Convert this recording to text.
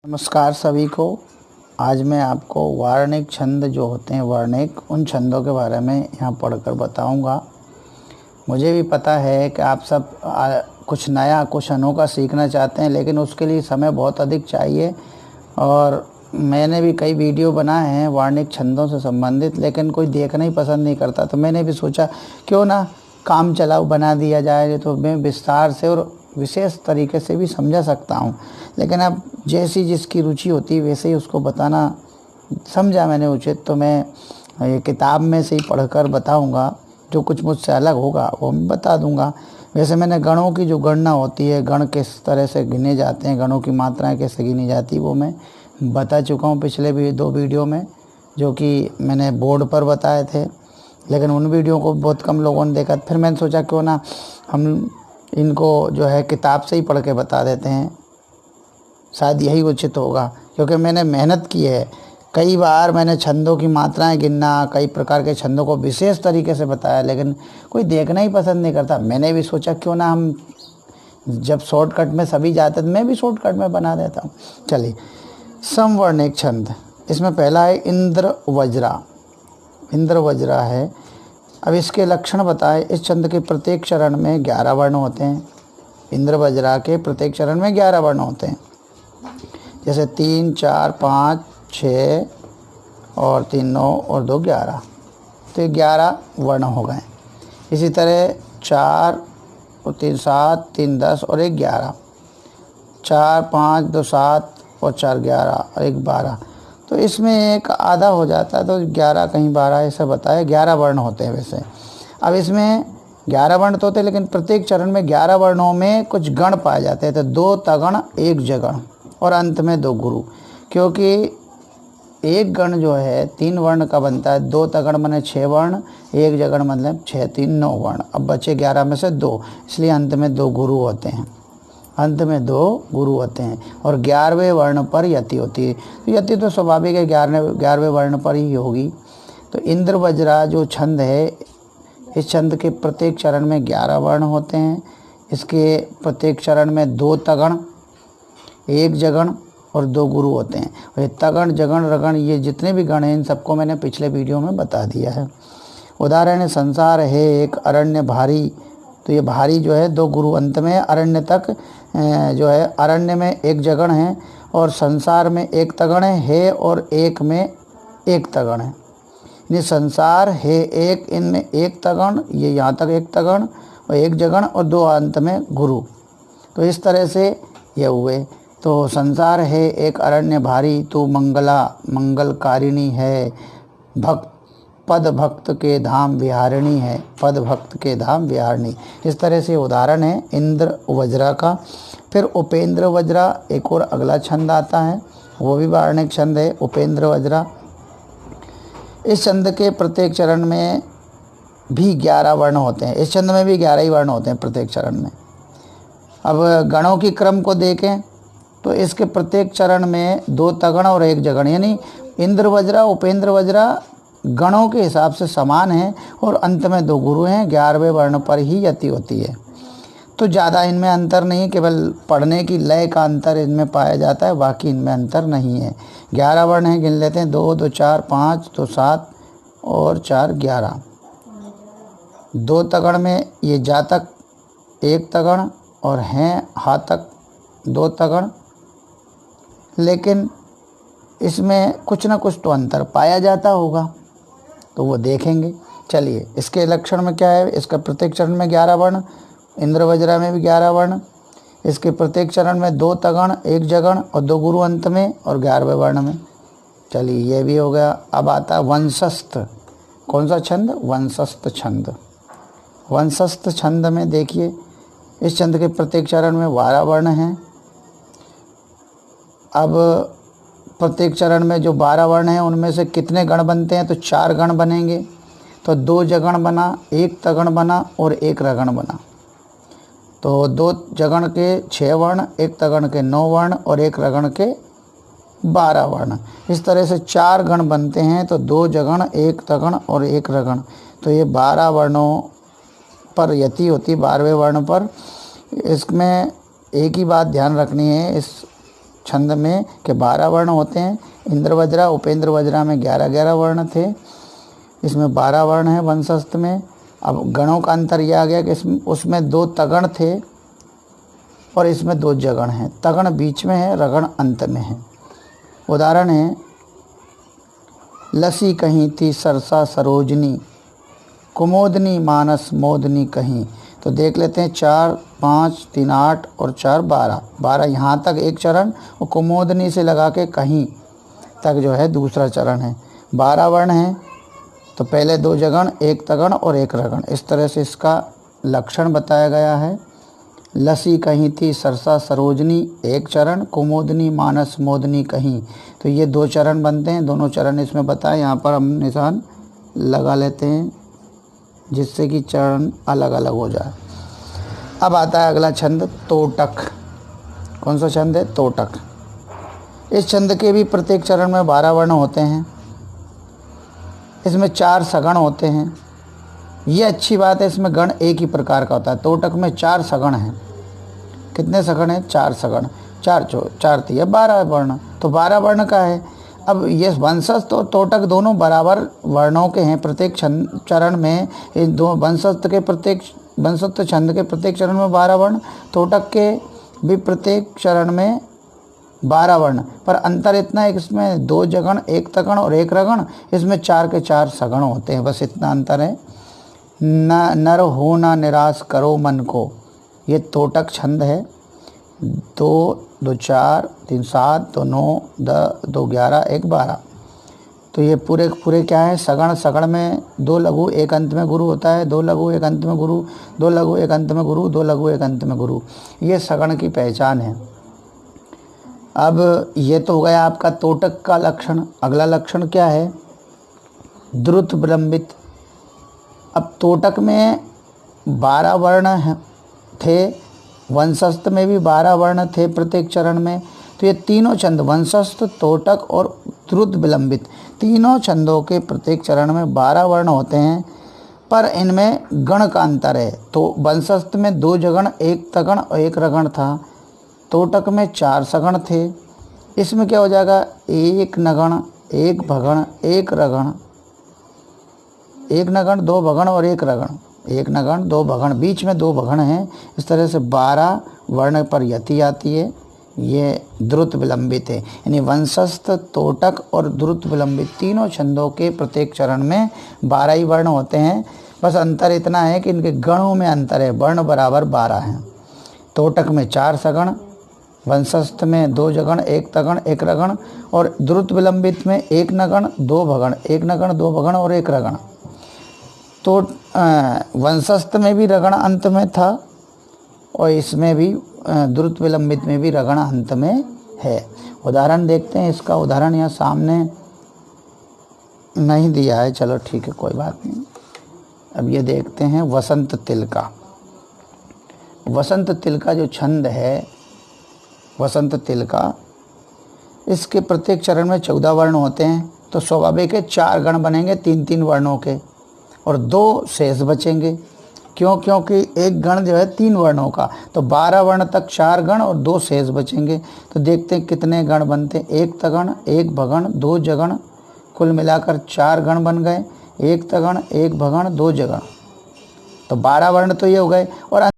नमस्कार सभी को। आज मैं आपको वर्णिक छंद जो होते हैं वर्णिक उन छंदों के बारे में यहाँ पढ़कर बताऊँगा। मुझे भी पता है कि आप सब कुछ नया कुछ अनोखा सीखना चाहते हैं, लेकिन उसके लिए समय बहुत अधिक चाहिए और मैंने भी कई वीडियो बनाए हैं वर्णिक छंदों से संबंधित, लेकिन कोई देखना ही पसंद नहीं करता। तो मैंने भी सोचा क्यों ना काम चलाऊ बना दिया जाए, तो मैं विस्तार से और विशेष तरीके से भी समझा सकता हूँ। लेकिन अब जैसी जिसकी रुचि होती है वैसे ही उसको बताना समझा मैंने उचित, तो मैं ये किताब में से ही पढ़कर बताऊँगा। जो कुछ मुझसे अलग होगा वो मैं बता दूँगा। वैसे मैंने गणों की जो गणना होती है, गण किस तरह से गिने जाते हैं, गणों की मात्राएं कैसे गिनी जाती, वो मैं बता चुका हूँ पिछले भी 2 वीडियो में, जो कि मैंने बोर्ड पर बताए थे। लेकिन उन वीडियो को बहुत कम लोगों ने देखा। फिर मैंने सोचा क्यों ना हम इनको जो है किताब से ही पढ़ के बता देते हैं, शायद यही उचित होगा। क्योंकि मैंने मेहनत की है, कई बार मैंने छंदों की मात्राएं गिनना, कई प्रकार के छंदों को विशेष तरीके से बताया, लेकिन कोई देखना ही पसंद नहीं करता। मैंने भी सोचा क्यों ना हम जब शॉर्टकट में सभी जाते तो मैं भी शॉर्टकट में बना देता हूँ। चलिए, समवर्णिक छंद, इसमें पहला है इंद्र वज्रा। इंद्र वज्रा है। अब इसके लक्षण बताए। इस छंद के प्रत्येक चरण में 11 वर्ण होते हैं। इंद्र वज्रा के प्रत्येक चरण में 11 वर्ण होते हैं, जैसे 3, 4, 5, 6 और 3 9 और 2 11। तो ये 11 वर्ण हो गए। इसी तरह 4 और 3 7, 3 10 और 1 11, 4 5 2 7 और 4 11 और 1 12। तो इसमें एक आधा हो जाता है, तो 11 कहीं 12 ऐसा बताया। 11 वर्ण होते हैं वैसे। अब इसमें 11 वर्ण तो होते हैं, लेकिन प्रत्येक चरण में 11 वर्णों में कुछ गण पाए जाते हैं। तो 2 तगण 1 जगण और अंत में 2 गुरु। क्योंकि एक गण जो है 3 वर्ण का बनता है। 2 तगण बने 6 वर्ण, 1 जगण मतलब 6 3 9 वर्ण। अब बचे 11 में से 2, इसलिए अंत में 2 गुरु होते हैं। अंत में 2 गुरु होते हैं और 11वें वर्ण पर यति होती है। तो यति तो स्वाभाविक है, 11वें वर्ण पर ही होगी। तो इंद्र वज्रा जो छंद है, इस छंद के प्रत्येक चरण में 11 वर्ण होते हैं। इसके प्रत्येक चरण में 2 तगण 1 जगण और 2 गुरु होते हैं। और ये तगण जगण रगण ये जितने भी गण हैं, इन सबको मैंने पिछले वीडियो में बता दिया है। उदाहरण है संसार है एक अरण्य भारी। तो ये भारी जो है 2 गुरु अंत में, अरण्य तक जो है अरण्य में 1 जगण है और संसार में 1 तगण है और 1 में 1 तगण है। यानी संसार है एक, इनमें 1 तगण, ये यहाँ तक 1 तगण और 1 जगण और 2 अंत में गुरु। तो इस तरह से ये हुए। तो संसार है एक अरण्य भारी, तू मंगला मंगलकारिणी है, भक्त पद भक्त के धाम विहारिणी है, पद भक्त के धाम विहारिणी। इस तरह से उदाहरण है इंद्र वज्रा का। फिर उपेंद्र वज्रा एक और अगला छंद आता है, वो भी वर्णिक छंद है उपेंद्र वज्रा। इस छंद के प्रत्येक चरण में भी 11 वर्ण होते हैं। इस छंद में भी 11 ही वर्ण होते हैं प्रत्येक चरण में। अब गणों की क्रम को देखें तो इसके प्रत्येक चरण में 2 तगण और 1 जगण, यानी इंद्र वज्रा उपेंद्र वज्रा गणों के हिसाब से समान है और अंत में 2 गुरु हैं। 11वें वर्ण पर ही यति होती है। तो ज़्यादा इनमें अंतर नहीं है, केवल पढ़ने की लय का अंतर इनमें पाया जाता है, बाकी इनमें अंतर नहीं है। 11 वर्ण हैं, गिन लेते हैं। 2 2 4 5 2 7 और 4 11। 2 तगण में ये जातक 1 तगण और हैं हातक 2 तगण, लेकिन इसमें कुछ ना कुछ तो अंतर पाया जाता होगा, तो वो देखेंगे। चलिए, इसके लक्षण में क्या है। इसका प्रत्येक चरण में 11 वर्ण, इंद्र वज्रा में भी 11 वर्ण। इसके प्रत्येक चरण में 2 तगण 1 जगण और 2 गुरु अंत में और 11वें वर्ण में। चलिए, ये भी हो गया। अब आता वंशस्थ। कौन सा छंद? वंशस्थ छंद। वंशस्थ छंद में देखिए, इस छंद के प्रत्येक चरण में 12 वर्ण हैं। अब प्रत्येक चरण में जो 12 वर्ण हैं उनमें से कितने गण बनते हैं? तो 4 गण बनेंगे। तो 2 जगण बना, 1 तगण बना और 1 रगण बना। तो 2 जगण के 6 वर्ण, 1 तगण के 9 वर्ण और 1 रगण के 12 वर्ण। इस तरह से 4 गण बनते हैं। तो 2 जगण 1 तगण और 1 रगण। तो ये 12 वर्णों पर यति होती है, 12वें वर्ण पर। इसमें एक ही बात ध्यान रखनी है, इस छंद में के 12 वर्ण होते हैं। इंद्र वज्रा उपेंद्र वज्रा में 11-11 वर्ण थे, इसमें 12 वर्ण हैं वंशस्थ में। अब गणों का अंतर यह आ गया कि उसमें 2 तगण थे और इसमें 2 जगण हैं। तगण बीच में है, रगण अंत में है। उदाहरण है, लसी कहीं थी सरसा सरोजनी, कुमोदनी मानस मोदनी कहीं। तो देख लेते हैं, 4 5 3 8 और 4 12। 12 यहाँ तक एक चरण और कुमोदनी से लगा के कहीं तक जो है दूसरा चरण है। 12 वर्ण हैं, तो पहले 2 जगण, 1 तगण और 1 रगण, इस तरह से इसका लक्षण बताया गया है। लसी कहीं थी सरसा सरोजनी 1 चरण, कुमोदनी मानस मोदनी कहीं, तो ये 2 चरण बनते हैं। दोनों चरण इसमें बताए, यहाँ पर हम निशान लगा लेते हैं जिससे कि चरण अलग अलग हो जाए। अब आता है अगला छंद, तोटक। कौन सा छंद है? तोटक। इस छंद के भी प्रत्येक चरण में 12 वर्ण होते हैं। इसमें 4 सगण होते हैं। ये अच्छी बात है, इसमें गण एक ही प्रकार का होता है। तोटक में 4 सगण हैं। कितने सगण हैं? 4 सगण। 4 थी 12 वर्ण, तो 12 वर्ण का है। अब ये वंशस्थ और तोटक दोनों बराबर वर्णों के हैं। प्रत्येक चरण में इन दो वंशस्थ छंद के प्रत्येक चरण में 12 वर्ण, तोटक के भी प्रत्येक चरण में 12 वर्ण, पर अंतर इतना है कि इसमें 2 जगण, 1 तगण और 1 रगण, इसमें 4 के 4 सगण होते हैं। बस इतना अंतर है। नर हो ना निराश करो मन को, ये तोटक छंद है। 2 2 4 3 7 2 9 2 11 1 12। तो ये पूरे क्या है? सगण। सगण में 2 लघु 1 अंत में गुरु होता है, 2 लघु 1 अंत में गुरु, 2 लघु 1 अंत में गुरु, 2 लघु 1 अंत में गुरु। ये सगण की पहचान है। अब ये तो हो गया आपका तोटक का लक्षण। अगला लक्षण क्या है? द्रुत विलंबित। अब तोटक में 12 वर्ण थे, वंशस्थ में भी 12 वर्ण थे प्रत्येक चरण में। तो ये तीनों छंद, वंशस्थ, तोटक और द्रुत विलंबित, तीनों छंदों के प्रत्येक चरण में 12 वर्ण होते हैं, पर इनमें गण का अंतर है। तो वंशस्थ में 2 जगण, 1 तगण और 1 रगण था। तोटक में 4 सगण थे। इसमें क्या हो जाएगा? 1 नगण, 1 भगण, 1 रगण, 1 नगण, 2 भगण और 1 रगण, 1 नगण 2 भगण, बीच में 2 भगण हैं। इस तरह से 12 वर्ण पर यति आती है। ये द्रुत विलंबित है। यानी वंशस्थ, तोटक और द्रुत विलंबित तीनों छंदों के प्रत्येक चरण में 12 ही वर्ण होते हैं। बस अंतर इतना है कि इनके गणों में अंतर है। वर्ण बराबर 12 हैं। तोटक में 4 सगण, वंशस्थ में 2 जगण, 1 तगण, 1 रगण, और द्रुत विलंबित में 1 नगण 2 भगण, 1 नगण 2 भगण और 1 रगण। तो वंशस्थ में भी रगण अंत में था और इसमें भी द्रुत विलंबित में भी रगण अंत में है। उदाहरण देखते हैं। इसका उदाहरण यहाँ सामने नहीं दिया है, चलो ठीक है, कोई बात नहीं। अब ये देखते हैं वसंत तिलका। वसंत तिलका जो छंद है, वसंत तिलका, इसके प्रत्येक चरण में 14 वर्ण होते हैं। तो स्वाभाविक है 4 गण बनेंगे 3-3 वर्णों के और 2 शेष बचेंगे। क्यों? क्योंकि एक गण जो है 3 वर्णों का, तो 12 वर्ण तक 4 गण और 2 शेष बचेंगे। तो देखते हैं कितने गण बनते हैं। 1 तगण, 1 भगण, 2 जगण, कुल मिलाकर 4 गण बन गए। 1 तगण, 1 भगण, 2 जगण, तो 12 वर्ण तो ये हो गए। और